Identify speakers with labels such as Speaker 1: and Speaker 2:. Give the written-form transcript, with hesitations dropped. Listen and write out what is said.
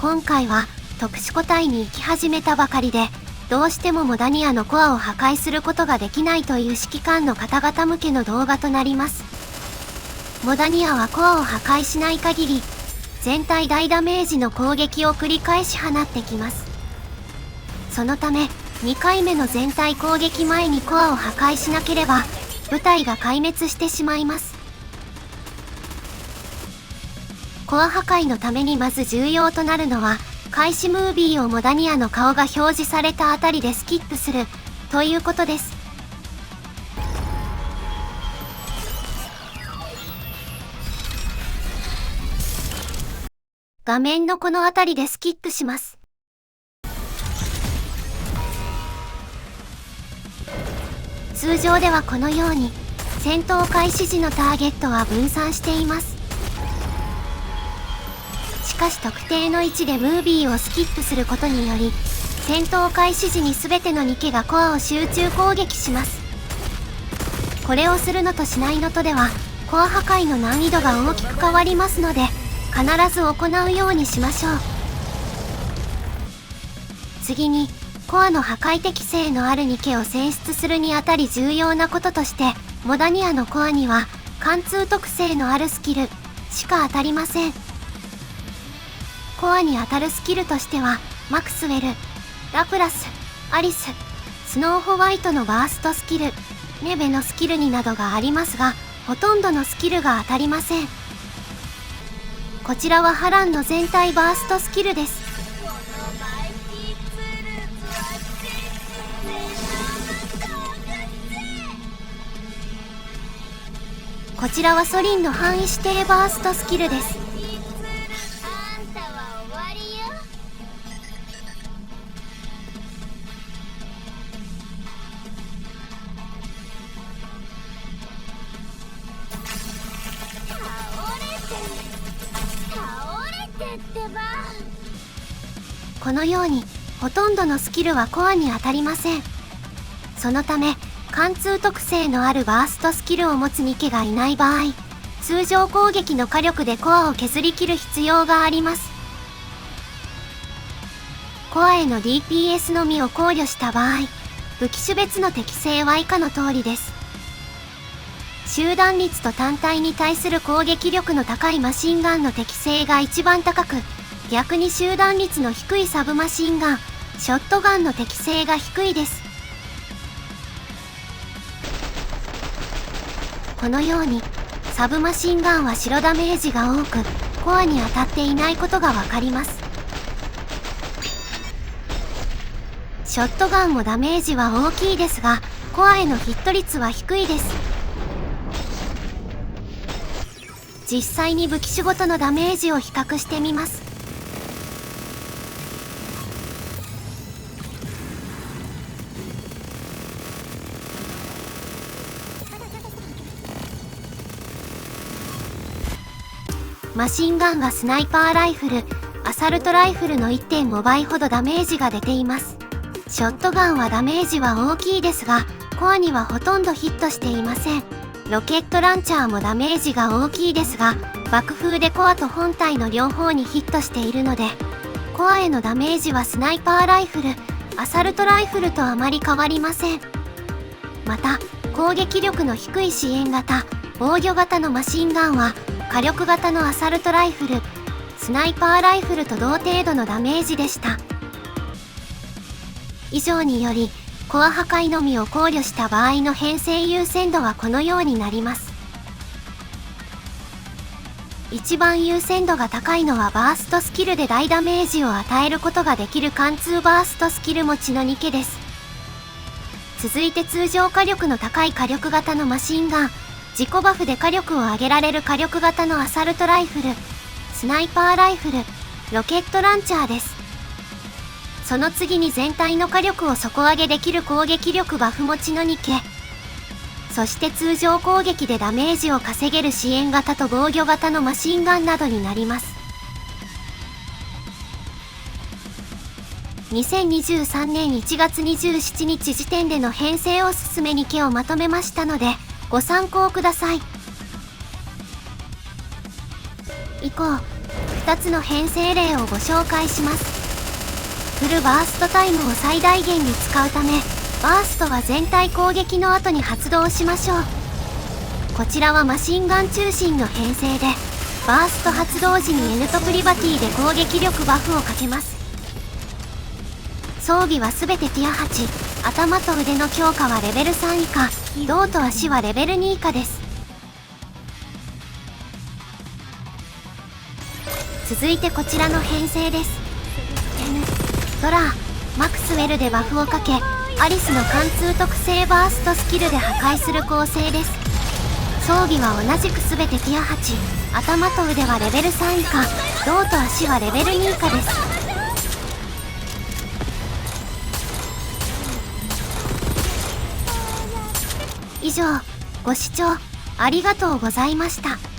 Speaker 1: 今回は特殊個体に行き始めたばかりで、どうしてもモダニアのコアを破壊することができないという指揮官の方々向けの動画となります。モダニアはコアを破壊しない限り、全体大ダメージの攻撃を繰り返し放ってきます。そのため、2回目の全体攻撃前にコアを破壊しなければ、部隊が壊滅してしまいます。コア破壊のためにまず重要となるのは、開始ムービーをモダニアの顔が表示されたあたりでスキップするということです。画面のこのあたりでスキップします。通常ではこのように戦闘開始時のターゲットは分散しています。しかし特定の位置でムービーをスキップすることにより、戦闘開始時に全てのニケがコアを集中攻撃します。これをするのとしないのとでは、コア破壊の難易度が大きく変わりますので、必ず行うようにしましょう。次に、コアの破壊適性のあるニケを選出するにあたり重要なこととして、モダニアのコアには、貫通特性のあるスキルしか当たりません。コアに当たるスキルとしては、マクスウェル、ラプラス、アリス、スノーホワイトのバーストスキル、ネベのスキルになどがありますが、ほとんどのスキルが当たりません。こちらはハランの全体バーストスキルです。こちらはソリンの範囲指定バーストスキルです。このようにほとんどのスキルはコアに当たりません。そのため貫通特性のあるバーストスキルを持つニケがいない場合、通常攻撃の火力でコアを削り切る必要があります。コアへの DPS のみを考慮した場合、武器種別の適性は以下の通りです。集団率と単体に対する攻撃力の高いマシンガンの適性が一番高く、逆に集団率の低いサブマシンガン、ショットガンの適性が低いです。このように、サブマシンガンは白ダメージが多く、コアに当たっていないことがわかります。ショットガンもダメージは大きいですが、コアへのヒット率は低いです。実際に武器種ごとのダメージを比較してみます。マシンガンがスナイパーライフル、アサルトライフルの 1.5 倍ほどダメージが出ています。ショットガンはダメージは大きいですが、コアにはほとんどヒットしていません。ロケットランチャーもダメージが大きいですが、爆風でコアと本体の両方にヒットしているので、コアへのダメージはスナイパーライフル、アサルトライフルとあまり変わりません。また、攻撃力の低い支援型、防御型のマシンガンは、火力型のアサルトライフル、スナイパーライフルと同程度のダメージでした。以上により、コア破壊のみを考慮した場合の編成優先度はこのようになります。一番優先度が高いのはバーストスキルで大ダメージを与えることができる貫通バーストスキル持ちのニケです。続いて通常火力の高い火力型のマシンガン、自己バフで火力を上げられる火力型のアサルトライフル、スナイパーライフル、ロケットランチャーです。その次に全体の火力を底上げできる攻撃力バフ持ちのニケ。そして通常攻撃でダメージを稼げる支援型と防御型のマシンガンなどになります。2023年1月27日時点での編成おすすめニケをまとめましたので、ご参考ください。以降、2つの編成例をご紹介します。フルバーストタイムを最大限に使うため、バーストは全体攻撃の後に発動しましょう。こちらはマシンガン中心の編成で、バースト発動時に N とプリバティで攻撃力バフをかけます。装備はすべてティア8、頭と腕の強化はレベル3以下、胴と足はレベル2以下です。続いてこちらの編成です。N、ドラー、マクスウェルでバフをかけ、アリスの貫通特性バーストスキルで破壊する構成です。装備は同じくすべてティア8、頭と腕はレベル3以下、胴と足はレベル2以下です。以上、ご視聴ありがとうございました。